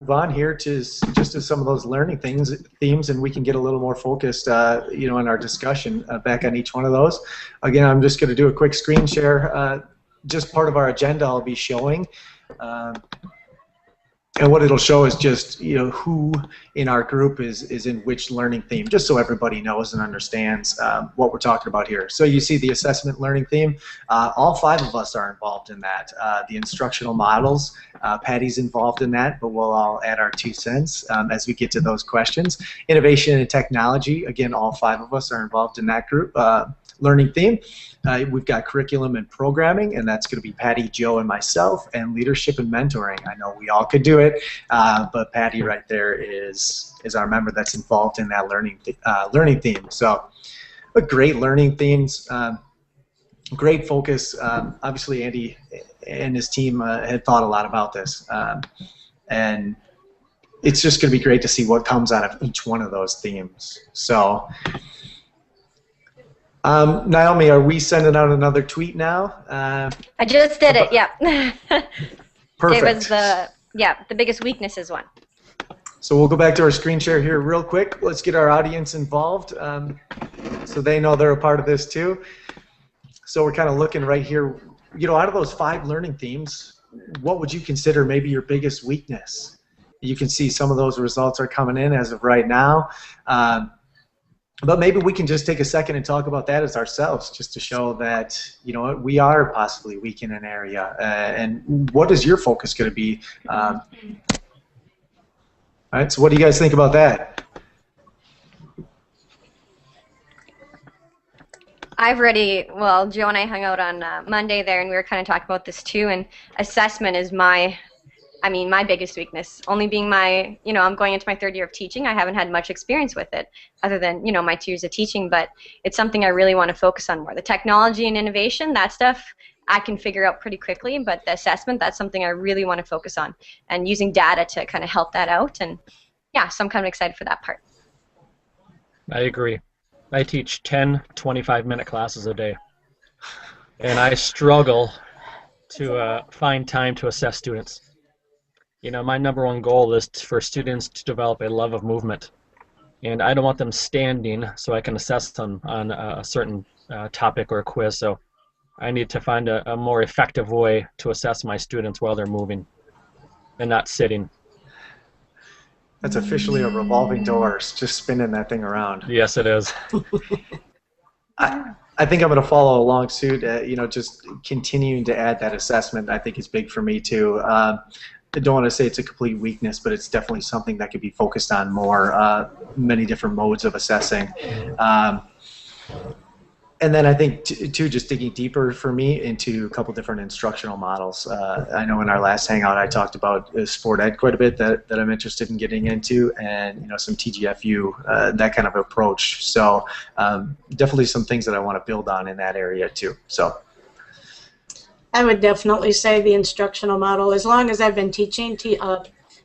move on here to just to some of those learning themes, and we can get a little more focused, you know, in our discussion back on each one of those. Again, I'm just going to do a quick screen share. Just part of our agenda I'll be showing. And what it'll show is just, you know, who in our group is in which learning theme, just so everybody knows and understands what we're talking about here. So you see the assessment learning theme. All 5 of us are involved in that. The instructional models, Patty's involved in that, but we'll all add our 2 cents as we get to those questions. Innovation and technology, again, all 5 of us are involved in that group. Learning theme. We've got curriculum and programming, and that's going to be Patty, Joe, and myself, and leadership and mentoring. I know we all could do it, but Patty right there is our member that's involved in that learning theme. So, but great learning themes, great focus. Obviously, Andy and his team had thought a lot about this, and it's just going to be great to see what comes out of each one of those themes. So. Naomi, are we sending out another tweet now? I just did it, yeah. Perfect. It was the biggest weaknesses one. So we'll go back to our screen share here real quick. Let's get our audience involved so they know they're a part of this too. So we're kind of looking right here, you know, out of those 5 learning themes, what would you consider maybe your biggest weakness? You can see some of those results are coming in as of right now. But maybe we can just take a second and talk about that as ourselves, just to show that, you know, we are possibly weak in an area. And what is your focus going to be? All right, so what do you guys think about that? Well, Joe and I hung out on Monday there, and we were kind of talking about this too, and assessment is my biggest weakness. Only being I'm going into my 3rd year of teaching. I haven't had much experience with it other than, you know, my 2 years of teaching, but it's something I really want to focus on more. The technology and innovation, that stuff I can figure out pretty quickly, but the assessment, that's something I really want to focus on, and using data to kind of help that out. And yeah, so I'm kind of excited for that part. I agree. I teach 10 25-minute classes a day, and I struggle to find time to assess students. You know, my #1 goal is for students to develop a love of movement, and I don't want them standing so I can assess them on a certain topic or a quiz. So I need to find a more effective way to assess my students while they're moving and not sitting. That's officially a revolving door, just spinning that thing around. Yes, it is. I think I'm going to follow along suit. You know, just continuing to add that assessment, I think is big for me too. I don't want to say it's a complete weakness, but it's definitely something that could be focused on more, many different modes of assessing. And then I think, too, just digging deeper for me into a couple different instructional models. I know in our last hangout I talked about sport ed quite a bit that I'm interested in getting into, and, you know, some TGFU, that kind of approach. So definitely some things that I want to build on in that area, too. So. I would definitely say the instructional model. As long as I've been teaching,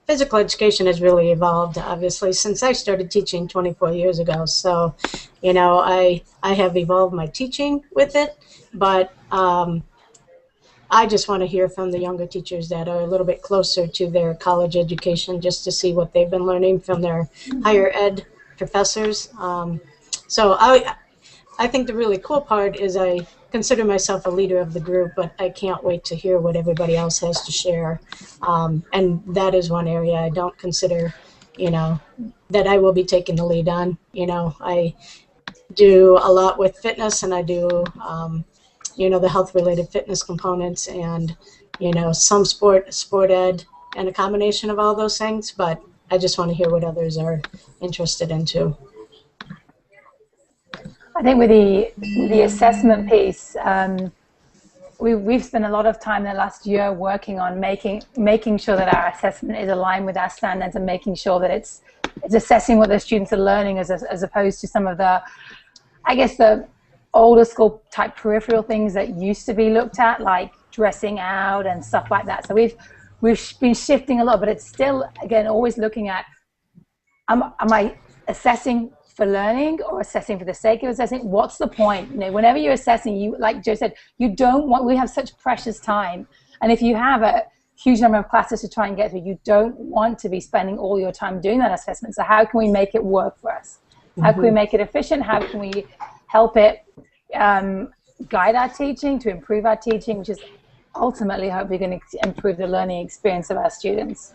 physical education has really evolved, obviously, since I started teaching 24 years ago. So, you know, I have evolved my teaching with it, but I just want to hear from the younger teachers that are a little bit closer to their college education, just to see what they've been learning from their higher ed professors. So I think the really cool part is I consider myself a leader of the group, but I can't wait to hear what everybody else has to share. And that is one area I don't consider, you know, that I will be taking the lead on. You know, I do a lot with fitness, and I do, you know, the health-related fitness components, and, you know, some sport ed, and a combination of all those things, but I just want to hear what others are interested in too. I think with the assessment piece, we've spent a lot of time in the last year working on making sure that our assessment is aligned with our standards, and making sure that it's assessing what the students are learning as opposed to some of the, I guess, the older school type peripheral things that used to be looked at, like dressing out and stuff like that. So we've been shifting a lot, but it's still, again, always looking at, am I assessing for learning or assessing for the sake of assessing? What's the point? You know, whenever you're assessing, you, like Joe said, you don't want, we have such precious time. And if you have huge number of classes to try and get through. You don't want to be spending all your time doing that assessment. So how can we make it work for us? How can we make it efficient? How can we help it guide our teaching, to improve our teaching, which is ultimately hopefully going to improve the learning experience of our students.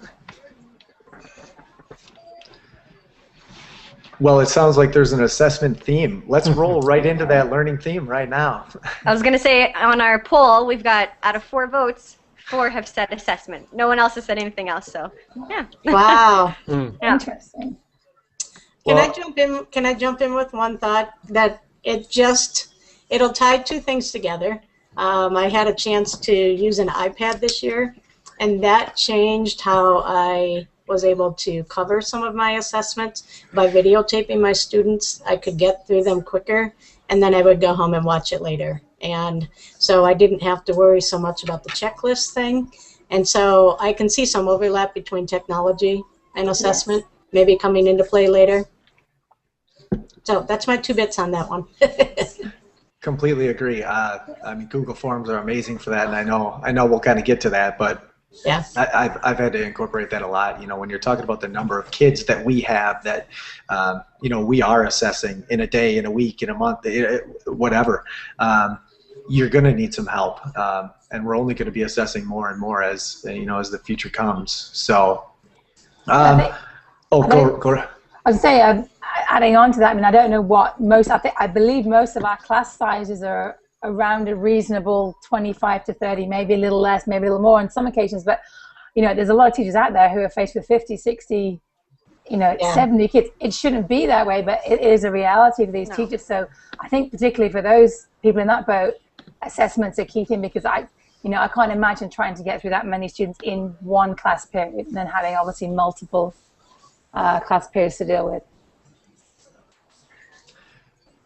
Well, it sounds like there's an assessment theme. Let's roll right into that learning theme right now. I was going to say, on our poll, we've got, out of 4 votes, 4 have said assessment. No one else has said anything else, so yeah. Wow. Yeah. Interesting. Can I jump in? Can I jump in with one thought that it'll tie 2 things together. I had a chance to use an iPad this year, and that changed how I was able to cover some of my assessments by videotaping my students. I could get through them quicker, and then I would go home and watch it later. And so I didn't have to worry so much about the checklist thing. And so I can see some overlap between technology and assessment, maybe coming into play later. So that's my 2 bits on that one. Completely agree. I mean, Google Forms are amazing for that, and I know we'll kind of get to that, but yeah, I've had to incorporate that a lot. You know, when you're talking about the number of kids that we have that, you know, we are assessing in a day, in a week, in a month, whatever, you're going to need some help, and we're only going to be assessing more and more as, you know, as the future comes. So, go. I was say, adding on to that, I mean, I don't know what I believe most of our class sizes are around a reasonable 25 to 30, maybe a little less, maybe a little more on some occasions. But, you know, there's a lot of teachers out there who are faced with 50, 60, you know, 70 kids. It shouldn't be that way, but it is a reality for these teachers. So I think particularly for those people in that boat, assessments are key thing, because I can't imagine trying to get through that many students in one class period and then having obviously multiple class periods to deal with.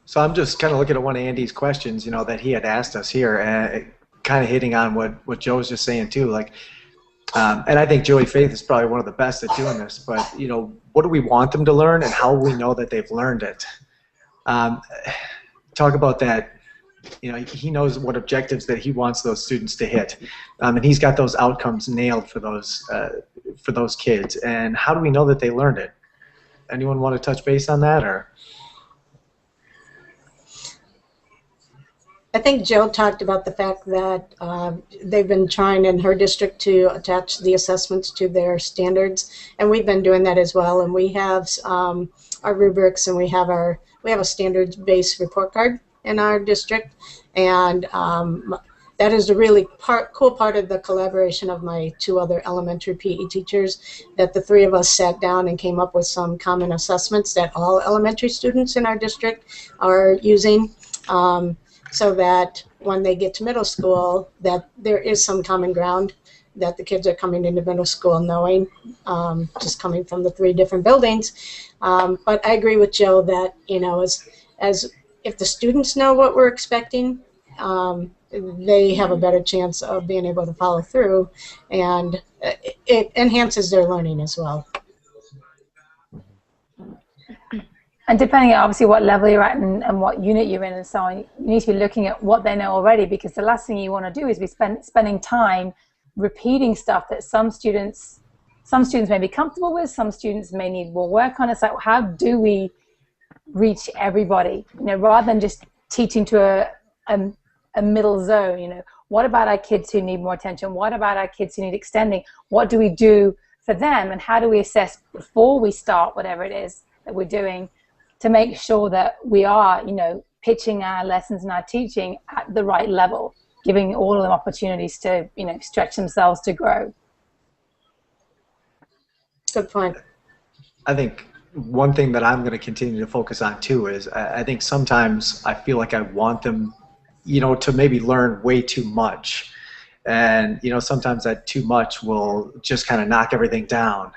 So I'm just kind of looking at one of Andy's questions, you know, that he had asked us here, and kind of hitting on what Joe was just saying too. Like, and I think Joey Faith is probably one of the best at doing this. But you know, what do we want them to learn, and how will we know that they've learned it? Talk about that. You know, he knows what objectives that he wants those students to hit, and he's got those outcomes nailed for those kids. And how do we know that they learned it? Anyone want to touch base on that, or? I think Jill talked about the fact that they've been trying in her district to attach the assessments to their standards, and we've been doing that as well. And we have our rubrics, and we have a standards-based report card in our district, and that is a really cool part of the collaboration of my 2 other elementary PE teachers, that the 3 of us sat down and came up with some common assessments that all elementary students in our district are using. So that when they get to middle school, that there is some common ground, that the kids are coming into middle school knowing, just coming from the 3 different buildings. But I agree with Joe that, you know, as if the students know what we're expecting, they have a better chance of being able to follow through, and it enhances their learning as well. And depending on obviously what level you're at and what unit you're in and so on, you need to be looking at what they know already, because the last thing you want to do is be spending time repeating stuff that some students may be comfortable with, some students may need more work on. It's like, how do we reach everybody? You know, rather than just teaching to a middle zone, you know, what about our kids who need more attention? What about our kids who need extending? What do we do for them? And how do we assess before we start whatever it is that we're doing, to make sure that we are, you know, pitching our lessons and our teaching at the right level, giving all of them opportunities to, you know, stretch themselves to grow. Good point. I think one thing that I'm going to continue to focus on too is I think sometimes I feel like I want them, you know, to maybe learn way too much. And, you know, sometimes that too much will just kind of knock everything down.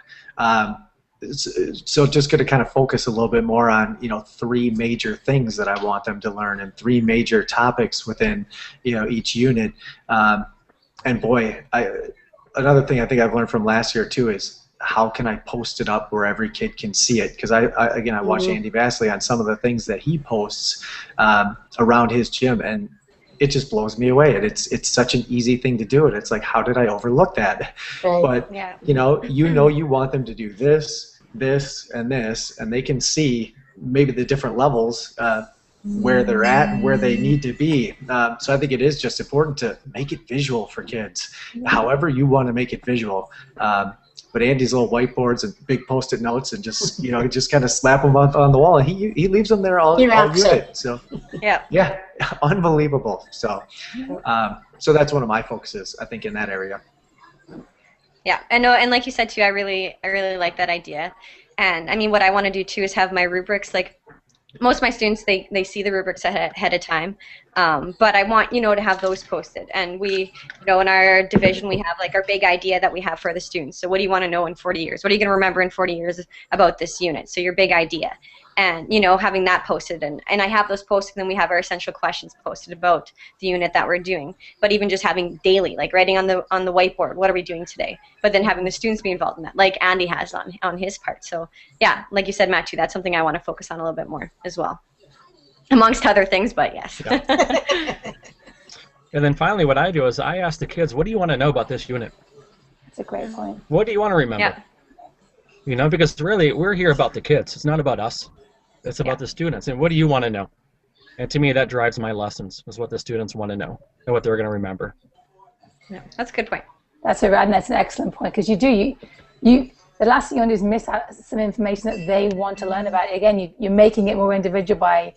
So just going to kind of focus a little bit more on, you know, 3 major things that I want them to learn, and 3 major topics within, you know, each unit. And boy, another thing I think I've learned from last year too is how can I post it up where every kid can see it? Because I watch Andy Vasily on some of the things that he posts around his gym, and it just blows me away. And it's such an easy thing to do. And it's like, how did I overlook that? Right. But, Yeah. you want them to do this, this, and this, and they can see maybe the different levels where they're at and where they need to be. So I think it is just important to make it visual for kids, however you want to make it visual. But Andy's little whiteboards and big Post-it notes and just just kind of slap them up on the wall, and he leaves them there all unit. So yeah, unbelievable. So so that's one of my focuses, I think, in that area. Yeah, I know, and like you said too, I really like that idea. And I mean, what I want to do too is have my rubrics, like most of my students, they see the rubrics ahead of time, but I want to have those posted. And we, in our division, we have like our big idea that we have for the students. So what do you want to know in 40 years? What are you going to remember in 40 years about this unit? So your big idea. And having that posted, and I have those posted, and then we have our essential questions posted about the unit that we're doing. But even just having daily, like writing on the whiteboard, what are we doing today? But then having the students be involved in that, like Andy has on his part. So yeah, like you said, Matt, too, that's something I want to focus on a little bit more as well, amongst other things. But yes. Yeah. And then finally, what I do is I ask the kids, what do you want to know about this unit? That's a great point. What do you want to remember? Yeah. Because really, we're here about the kids. It's not about us. It's about the students. And what do you want to know? And to me, that drives my lessons, is what the students want to know and what they're going to remember. Yeah, that's a good point. That's an excellent point, because the last thing you want to do is miss out some information that they want to learn about. Again, you're making it more individual by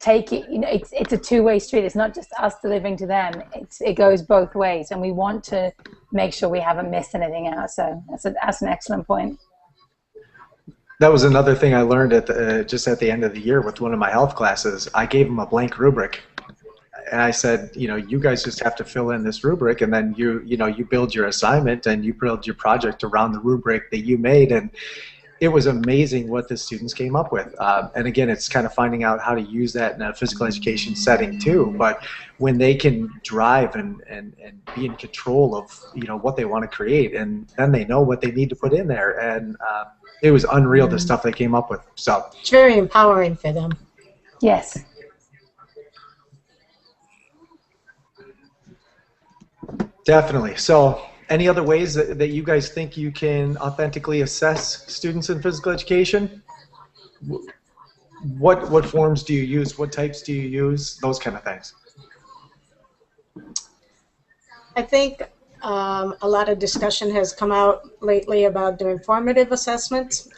it's a two-way street. It's not just us delivering to them. It goes both ways, and we want to make sure we haven't missed anything out. So that's an excellent point. That was another thing I learned just at the end of the year with one of my health classes. I gave them a blank rubric, and I said, you guys just have to fill in this rubric, and then you build your assignment and you build your project around the rubric that you made. And it was amazing what the students came up with. And again, it's kind of finding out how to use that in a physical education setting too. But when they can drive and be in control of what they want to create, and then they know what they need to put in there, and it was unreal, the stuff they came up with. So it's very empowering for them. Yes. Definitely. So any other ways that you guys think you can authentically assess students in physical education? What forms do you use? What types do you use? Those kind of things. I think a lot of discussion has come out lately about doing formative assessments,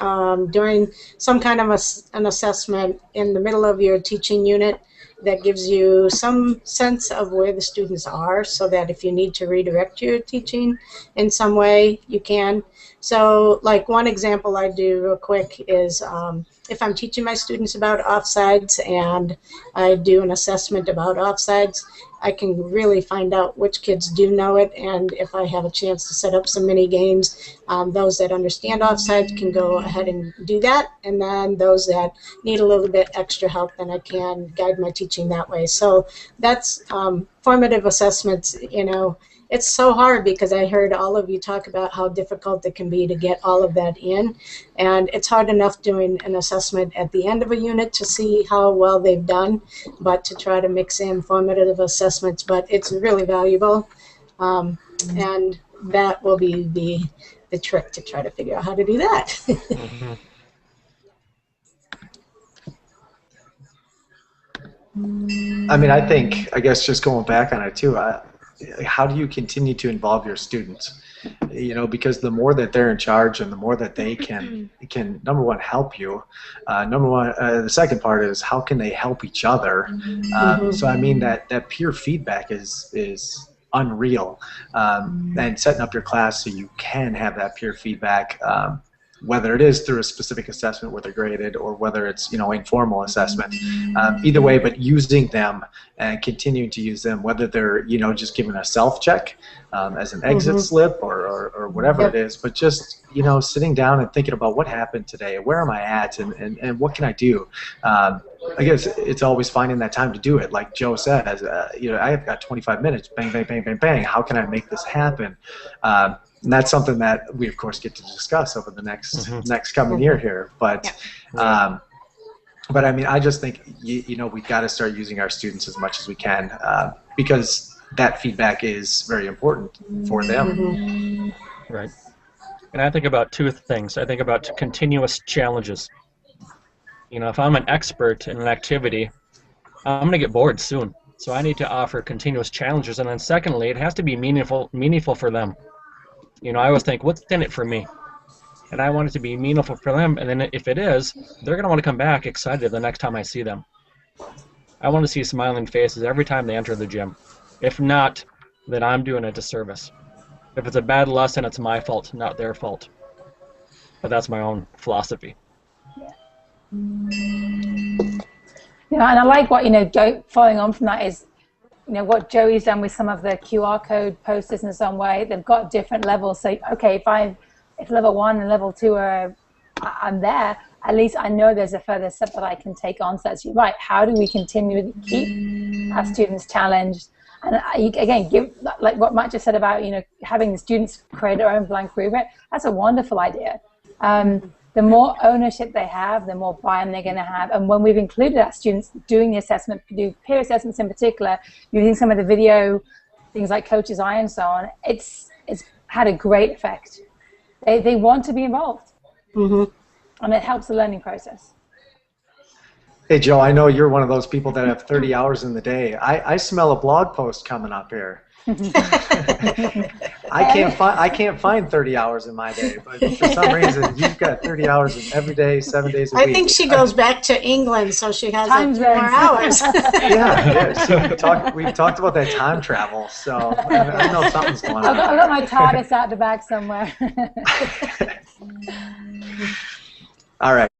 doing some kind of an assessment in the middle of your teaching unit that gives you some sense of where the students are, so that if you need to redirect your teaching in some way, you can. So like one example I do real quick is if I'm teaching my students about offsides and I do an assessment about offsides, I can really find out which kids do know it, and if I have a chance to set up some mini games, those that understand offsides can go ahead and do that, and then those that need a little bit extra help, then I can guide my teaching that way. So that's formative assessments. It's so hard because I heard all of you talk about how difficult it can be to get all of that in, and it's hard enough doing an assessment at the end of a unit to see how well they've done, but to try to mix in formative assessments, but it's really valuable, and that will be the trick, to try to figure out how to do that. Mm-hmm. I mean, I guess just going back on it too, how do you continue to involve your students? Because the more that they're in charge and the more that they can number one, help you. Number one, the second part is how can they help each other? So I mean that peer feedback is unreal, and setting up your class so you can have that peer feedback. Whether it is through a specific assessment where they're graded, or whether it's informal assessment, either way, but using them and continuing to use them, whether they're just giving a self check as an exit slip or whatever it is, but just sitting down and thinking about what happened today, where am I at, and what can I do. I guess it's always finding that time to do it. Like Joe said, I've got 25 minutes, bang, bang, bang, bang, bang. How can I make this happen? And that's something that we, of course, get to discuss over the next coming year here. But But I mean, I just think we've got to start using our students as much as we can, because that feedback is very important for them. Right. And I think about two things. I think about continuous challenges. If I'm an expert in an activity, I'm going to get bored soon. So I need to offer continuous challenges. And then secondly, it has to be meaningful for them. I always think, what's in it for me? And I want it to be meaningful for them. And then if it is, they're going to want to come back excited the next time I see them. I want to see smiling faces every time they enter the gym. If not, then I'm doing a disservice. If it's a bad lesson, it's my fault, not their fault. But that's my own philosophy. And I like what, following on from that is, what Joey's done with some of the QR code posters in some way. They've got different levels. So, okay, if level 1 and level 2 I'm there, at least I know there's a further step that I can take on. So that's right. How do we continue to keep our students challenged? And again, like what Matt just said about, having the students create their own blank rubric. That's a wonderful idea. The more ownership they have, the more buy-in they're going to have. And when we've included our students doing the assessment, do peer assessments in particular, using some of the video things like Coach's Eye and so on, it's had a great effect. They want to be involved. And it helps the learning process. Hey, Joe, I know you're one of those people that have 30 hours in the day. I smell a blog post coming up here. I can't find 30 hours in my day, but for some reason you've got 30 hours in every day, 7 days a week. I think she goes back to England, so she has Time more hours. So we've talked about that time travel, so I know something's going on. I've got my TARDIS out the back somewhere. All right.